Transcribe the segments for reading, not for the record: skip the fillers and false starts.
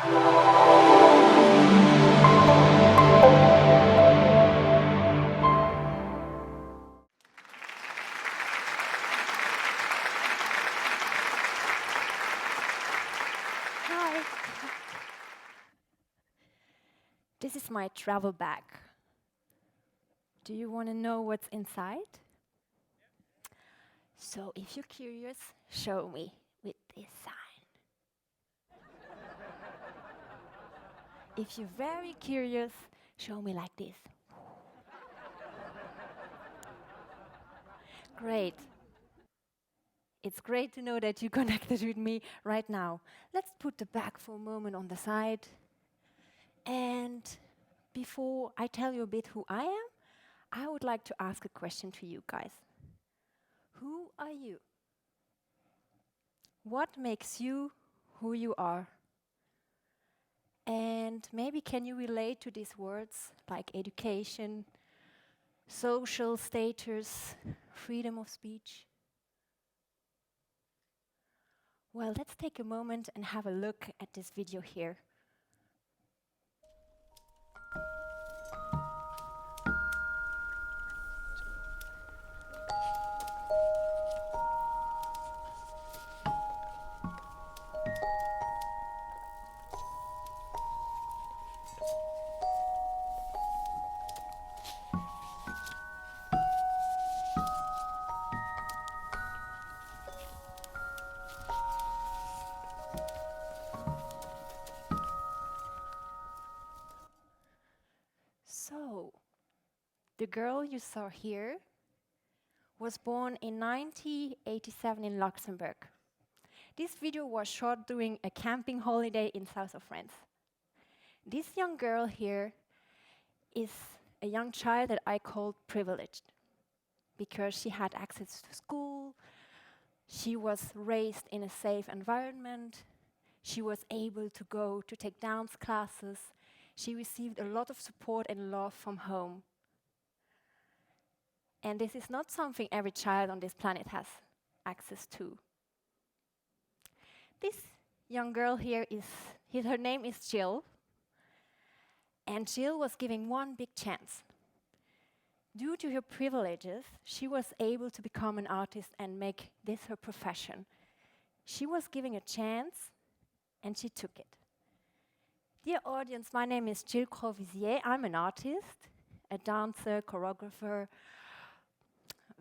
Hi. This is my travel bag. Do you want to know what's inside? So if you're curious, show me with this sign. If you're very curious, show me like this. Great. It's great to know that you connected with me right now. Let's put the bag for a moment on the side. And before I tell you a bit who I am, I would like to ask a question to you guys. Who are you? What makes you who you are? And maybe can you relate to these words like education, social status, freedom of speech? Well, let's take a moment and have a look at this video here. So, the girl you saw here was born in 1987 in Luxembourg. This video was shot during a camping holiday in south of France. This young girl here is a young child that I called privileged because she had access to school, she was raised in a safe environment, she was able to go to take dance classes, she received a lot of support and love from home. And this is not something every child on this planet has access to. This young girl here her name is Jill. And Jill was given one big chance. Due to her privileges, she was able to become an artist and make this her profession. She was given a chance and she took it. Dear audience, my name is Jill Crovisier. I'm an artist, a dancer, choreographer,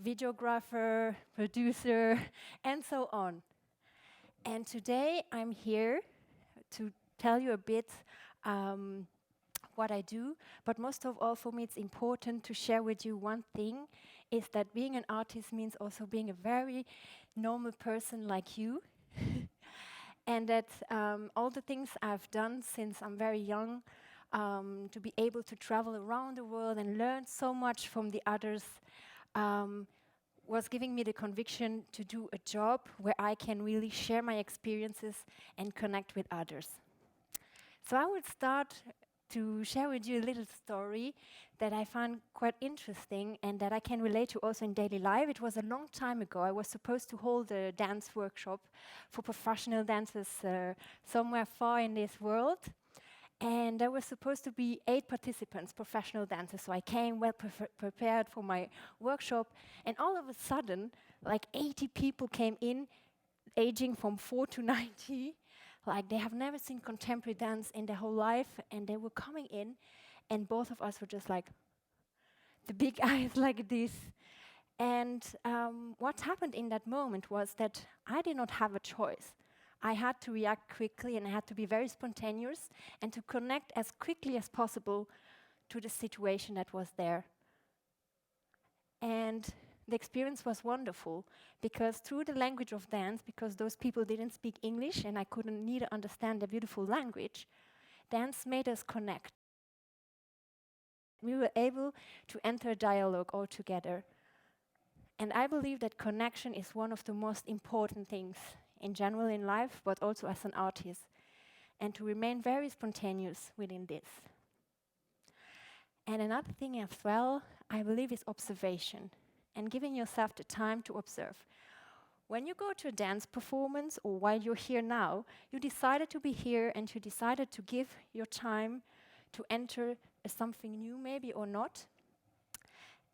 videographer, producer, and so on. And today I'm here to tell you a bit what I do, but most of all for me it's important to share with you one thing, is that being an artist means also being a very normal person like you. And that all the things I've done since I'm very young, to be able to travel around the world and learn so much from the others, was giving me the conviction to do a job where I can really share my experiences and connect with others. So I would start to share with you a little story that I found quite interesting and that I can relate to also in daily life. It was a long time ago. I was supposed to hold a dance workshop for professional dancers somewhere far in this world. And there were supposed to be 8 participants, professional dancers. So I came well prepared for my workshop. And all of a sudden, like 80 people came in, aging from 4 to 90. Like they have never seen contemporary dance in their whole life. And they were coming in. And both of us were just like, the big eyes like this. And what happened in that moment was that I did not have a choice. I had to react quickly and I had to be very spontaneous and to connect as quickly as possible to the situation that was there. And the experience was wonderful because through the language of dance, because those people didn't speak English and I couldn't neither understand their beautiful language, dance made us connect. We were able to enter a dialogue all together. And I believe that connection is one of the most important things in general in life, but also as an artist, and to remain very spontaneous within this. And another thing as well, I believe, is observation, and giving yourself the time to observe. When you go to a dance performance or while you're here now, you decided to be here and you decided to give your time to enter something new maybe or not.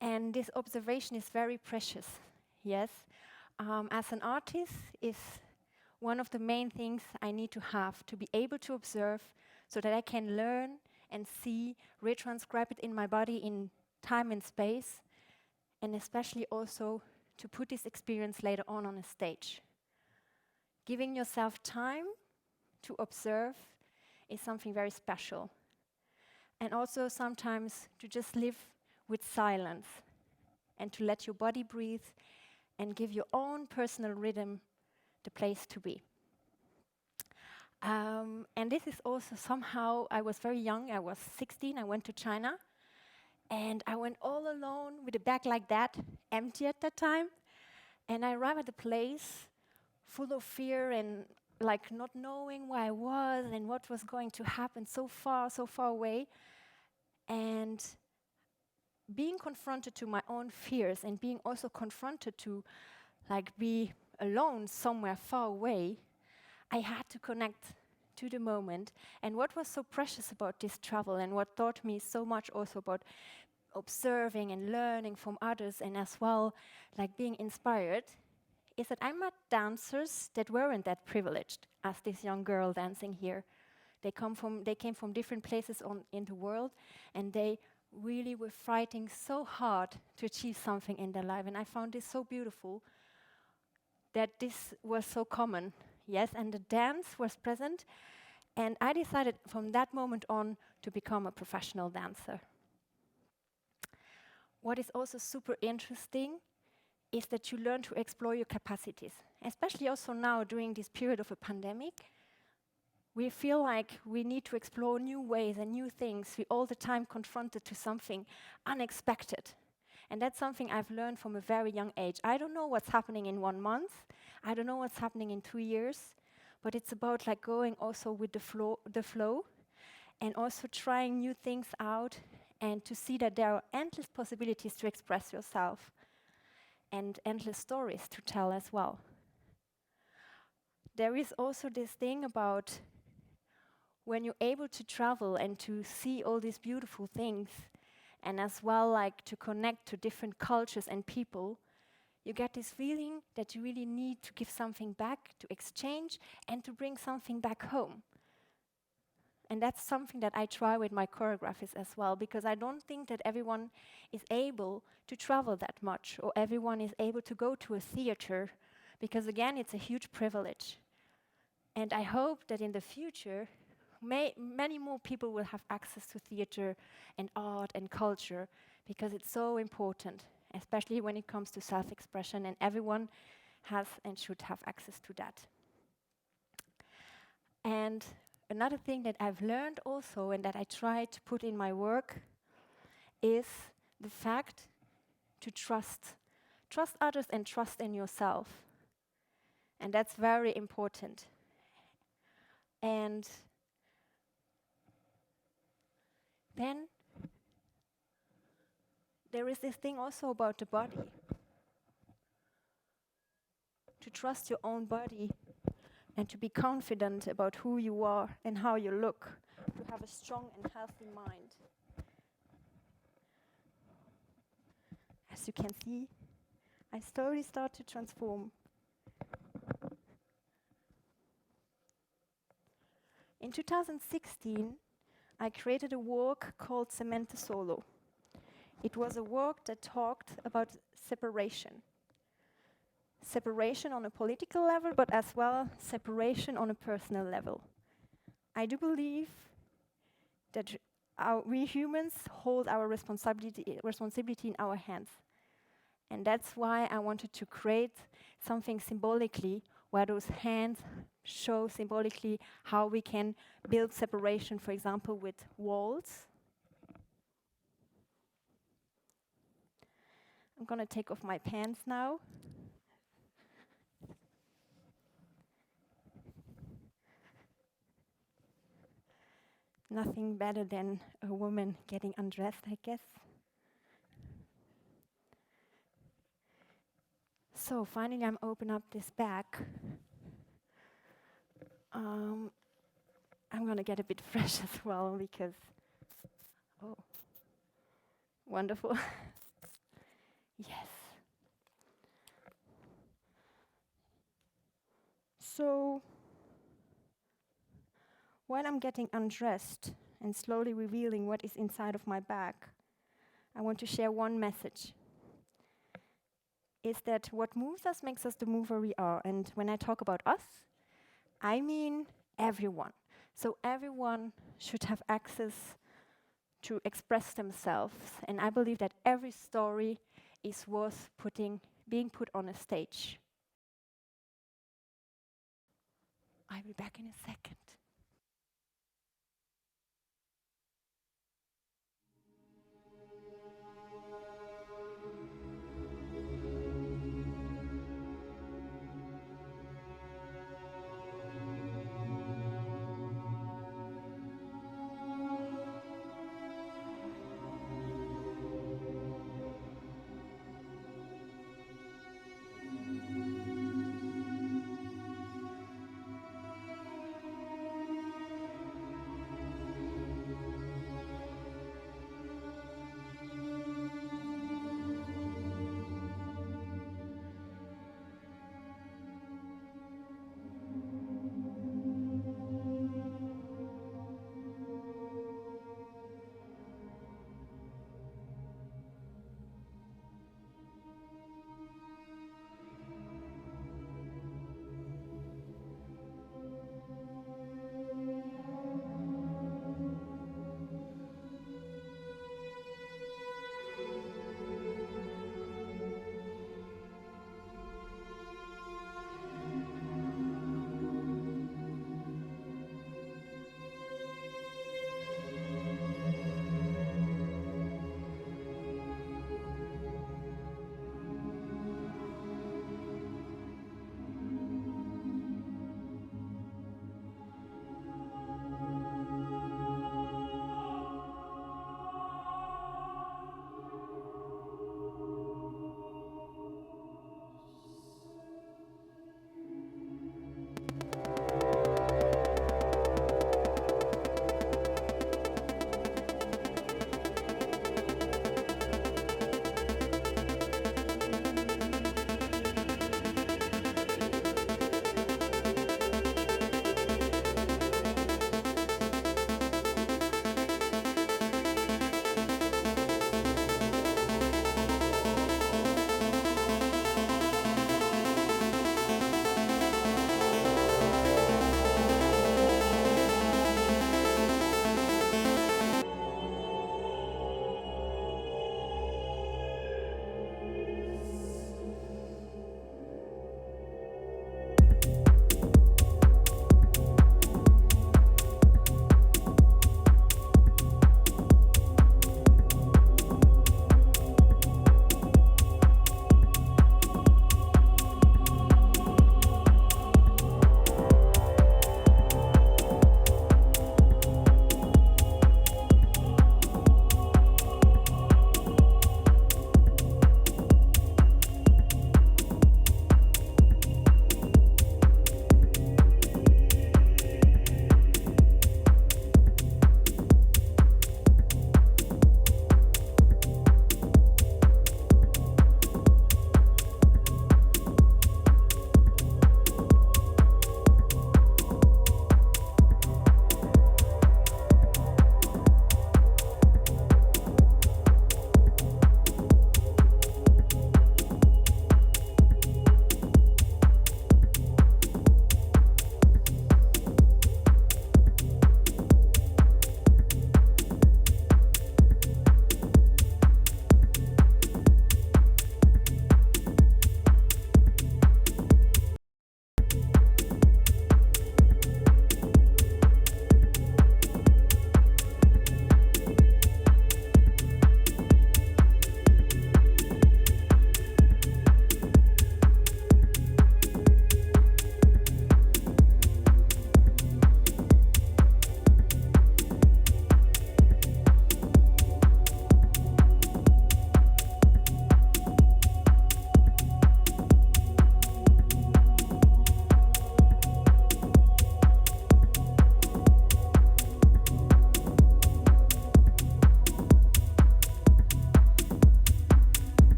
And this observation is very precious, yes. As an artist is one of the main things I need to have to be able to observe so that I can learn and see, retranscribe it in my body in time and space, and especially also to put this experience later on a stage. Giving yourself time to observe is something very special. And also sometimes to just live with silence and to let your body breathe and give your own personal rhythm the place to be. And this is also somehow, I was very young, I was 16, I went to China, and I went all alone with a bag like that, empty at that time, and I arrived at a place full of fear and like not knowing where I was and what was going to happen, so far away, and being confronted to my own fears and being also confronted to like be alone somewhere far away, I had to connect to the moment. And what was so precious about this travel and what taught me so much also about observing and learning from others and as well like being inspired is that I met dancers that weren't that privileged as this young girl dancing here. They came from different places in the world, and they really were fighting so hard to achieve something in their life. And I found this so beautiful that this was so common, yes, and the dance was present. And I decided from that moment on to become a professional dancer. What is also super interesting is that you learn to explore your capacities, especially also now during this period of a pandemic. We feel like we need to explore new ways and new things. We're all the time confronted to something unexpected. And that's something I've learned from a very young age. I don't know what's happening in 1 month. I don't know what's happening in 2 years. But it's about like going also with the flow and also trying new things out and to see that there are endless possibilities to express yourself and endless stories to tell as well. There is also this thing about when you're able to travel and to see all these beautiful things and as well like to connect to different cultures and people, you get this feeling that you really need to give something back, to exchange and to bring something back home. And that's something that I try with my choreographies as well, because I don't think that everyone is able to travel that much or everyone is able to go to a theater, because again, it's a huge privilege. And I hope that in the future, many more people will have access to theater and art and culture, because it's so important, especially when it comes to self-expression, and everyone has and should have access to that. And another thing that I've learned also and that I try to put in my work is the fact to trust others and trust in yourself. And that's very important. And then there is this thing also about the body. To trust your own body and to be confident about who you are and how you look, to have a strong and healthy mind. As you can see, I slowly start to transform. In 2016, I created a work called Cement Solo. It was a work that talked about separation. Separation on a political level, but as well separation on a personal level. I do believe that we humans hold our responsibility in our hands. And that's why I wanted to create something symbolically where those hands show symbolically how we can build separation, for example, with walls. I'm going to take off my pants now. Nothing better than a woman getting undressed, I guess. So finally I'm open up this bag. I'm gonna get a bit fresh as well because, oh, wonderful. Yes. So while I'm getting undressed and slowly revealing what is inside of my bag, I want to share one message. Is that what moves us makes us the mover we are. And when I talk about us, I mean everyone. So everyone should have access to express themselves. And I believe that every story is worth being put on a stage. I'll be back in a second.